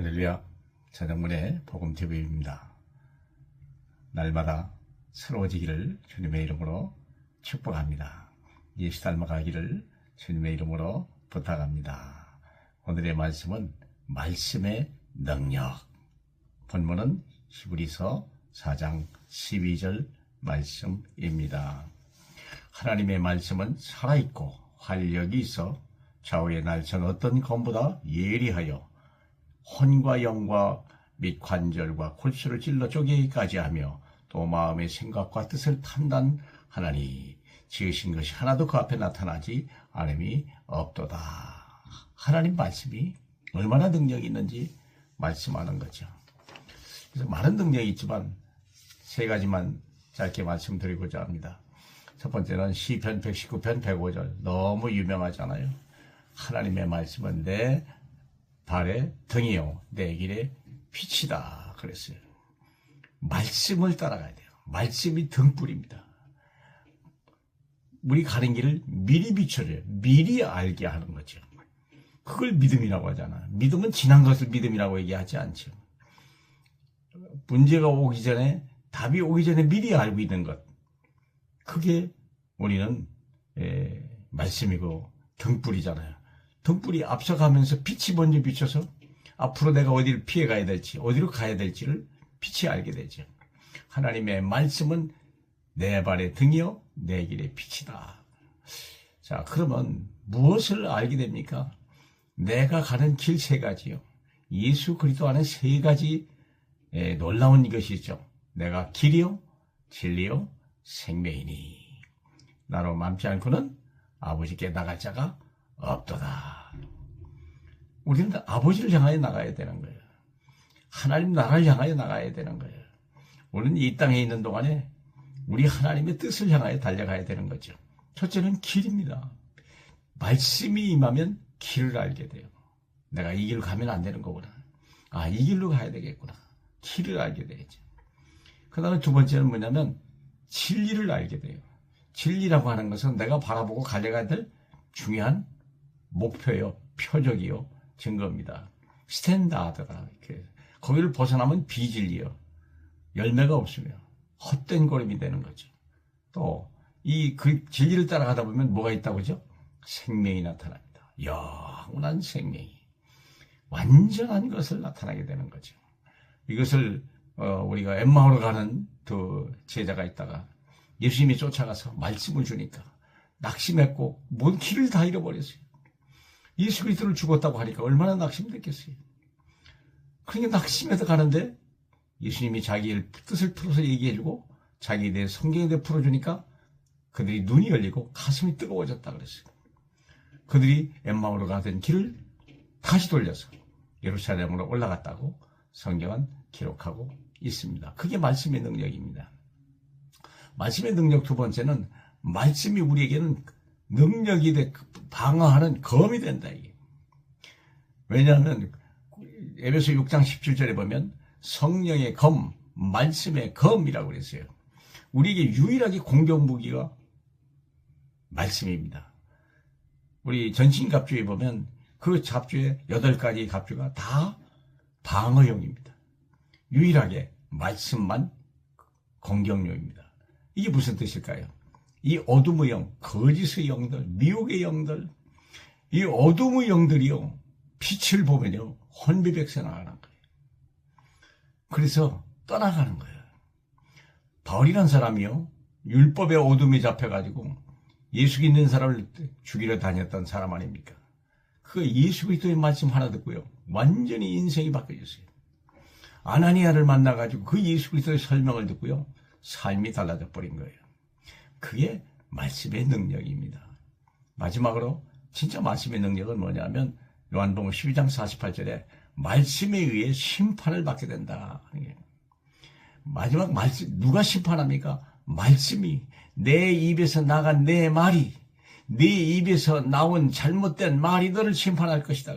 할렐루야, 전영문의 복음TV입니다. 날마다 새로워지기를 주님의 이름으로 축복합니다. 예수 닮아가기를 주님의 이름으로 부탁합니다. 오늘의 말씀은 말씀의 능력. 본문은 히브리서 4장 12절 말씀입니다. 하나님의 말씀은 살아있고 활력이 있어 좌우의 날선 어떤 검보다 예리하여 혼과 영과 및 관절과 골수를 찔러 쪼개기까지 하며 또 마음의 생각과 뜻을 판단하나니 지으신 것이 하나도 그 앞에 나타나지 않음이 없도다. 하나님 말씀이 얼마나 능력이 있는지 말씀하는 거죠. 그래서 많은 능력이 있지만 세 가지만 짧게 말씀드리고자 합니다. 첫 번째는 시편 119편 105절, 너무 유명하잖아요. 하나님의 말씀은 내 발의 등이요 내 길의 빛이다 그랬어요. 말씀을 따라가야 돼요. 말씀이 등불입니다. 우리 가는 길을 미리 비춰줘요. 미리 알게 하는 거죠. 그걸 믿음이라고 하잖아요. 믿음은 지난 것을 믿음이라고 얘기하지 않죠. 문제가 오기 전에, 답이 오기 전에 미리 알고 있는 것, 그게 우리는 말씀이고 등불이잖아요. 등불이 앞서가면서 빛이 먼저 비춰서 앞으로 내가 어디를 피해가야 될지, 어디로 가야 될지를 빛이 알게 되죠. 하나님의 말씀은 내 발의 등이요 내 길의 빛이다. 자, 그러면 무엇을 알게 됩니까? 내가 가는 길 세 가지요. 예수 그리스도 안에 세 가지 놀라운 것이죠. 내가 길이요 진리요 생명이니 나로 맘지 않고는 아버지께 나갈 자가 없도다. 우리는 아버지를 향하여 나가야 되는 거예요. 하나님 나라를 향하여 나가야 되는 거예요. 우리는 이 땅에 있는 동안에 우리 하나님의 뜻을 향하여 달려가야 되는 거죠. 첫째는 길입니다. 말씀이 임하면 길을 알게 돼요. 내가 이 길로 가면 안 되는 거구나. 아, 이 길로 가야 되겠구나. 길을 알게 되죠. 그 다음에 두 번째는 뭐냐면 진리를 알게 돼요. 진리라고 하는 것은 내가 바라보고 갈려가야 될 중요한 목표요, 표적이요, 증거입니다. 스탠다드가 거기를 벗어나면 비진리요, 열매가 없으며 헛된 걸음이 되는 거죠. 또 이 그 진리를 따라가다 보면 뭐가 있다고죠? 생명이 나타납니다. 영원한 생명이, 완전한 것을 나타나게 되는 거죠. 이것을 우리가 엠마오로 가는 그 제자가 있다가 예수님이 쫓아가서 말씀을 주니까 낙심했고 뭔 길을 다 잃어버렸어요. 예수 그리스도를 죽었다고 하니까 얼마나 낙심됐겠어요. 그러니까 낙심해서 가는데 예수님이 자기의 뜻을 풀어서 얘기해주고 자기에 대해 성경에 대해 풀어주니까 그들이 눈이 열리고 가슴이 뜨거워졌다 그랬어요. 그들이 엠마오로 가던 길을 다시 돌려서 예루살렘으로 올라갔다고 성경은 기록하고 있습니다. 그게 말씀의 능력입니다. 말씀의 능력 두 번째는 말씀이 우리에게는 능력이 돼 방어하는 검이 된다. 이게. 왜냐하면 에베소 6장 17절에 보면 성령의 검, 말씀의 검이라고 그랬어요. 우리에게 유일하게 공격 무기가 말씀입니다. 우리 전신갑주에 보면 그 잡주의 8가지 갑주가 다 방어용입니다. 유일하게 말씀만 공격용입니다. 이게 무슨 뜻일까요? 이 어둠의 영, 거짓의 영들, 미혹의 영들, 이 어둠의 영들이요, 빛을 보면요, 혼비백산하는 거예요. 그래서 떠나가는 거예요. 바울이란 사람이요, 율법의 어둠에 잡혀가지고 예수 믿는 사람을 죽이러 다녔던 사람 아닙니까? 그 예수 그리스도의 말씀 하나 듣고요, 완전히 인생이 바뀌어졌어요. 아나니아를 만나가지고 그 예수 그리스도의 설명을 듣고요, 삶이 달라져 버린 거예요. 그게 말씀의 능력입니다. 마지막으로 진짜 말씀의 능력은 뭐냐면 요한복음 12장 48절에 말씀에 의해 심판을 받게 된다. 마지막 말씀, 누가 심판합니까? 말씀이, 내 입에서 나간 내 말이, 네 입에서 나온 잘못된 말이 너를 심판할 것이다.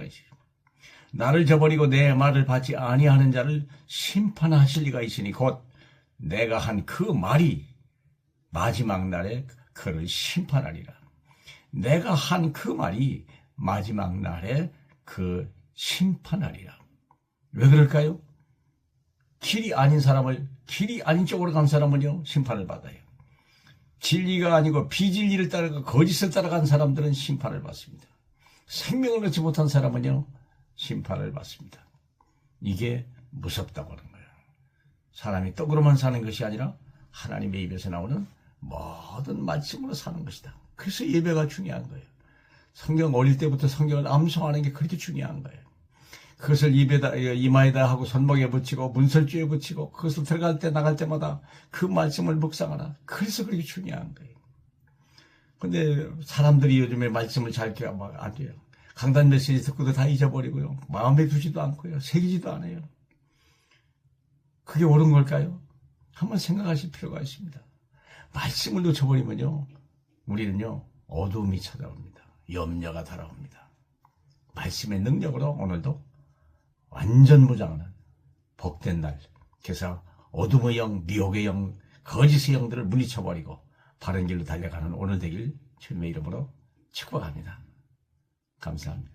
나를 저버리고 내 말을 받지 아니하는 자를 심판하실 리가 있으니 곧 내가 한 그 말이 마지막 날에 그를 심판하리라. 내가 한 그 말이 마지막 날에 그 심판하리라. 왜 그럴까요? 길이 아닌 쪽으로 간 사람은요, 심판을 받아요. 진리가 아니고 비진리를 따라가 거짓을 따라간 사람들은 심판을 받습니다. 생명을 얻지 못한 사람은요, 심판을 받습니다. 이게 무섭다고 하는 거예요. 사람이 떡으로만 사는 것이 아니라 하나님의 입에서 나오는 모든 말씀으로 사는 것이다. 그래서 예배가 중요한 거예요. 성경 어릴 때부터 성경을 암송하는 게 그렇게 중요한 거예요. 그것을 입에다, 이마에다 하고 손목에 붙이고 문설주에 붙이고 그것을 들어갈 때 나갈 때마다 그 말씀을 묵상하라. 그래서 그렇게 중요한 거예요. 근데 사람들이 요즘에 말씀을 잘 안 돼요. 강단 메시지 듣고도 다 잊어버리고요. 마음에 두지도 않고요. 새기지도 않아요. 그게 옳은 걸까요? 한번 생각하실 필요가 있습니다. 말씀을 놓쳐버리면요, 우리는요, 어두움이 찾아옵니다. 염려가 달아옵니다. 말씀의 능력으로 오늘도 완전 무장하는 복된 날. 그래서 어둠의 영, 미혹의 영, 거짓의 영들을 물리쳐버리고 바른 길로 달려가는 오늘 되길 주님의 이름으로 축복합니다. 감사합니다.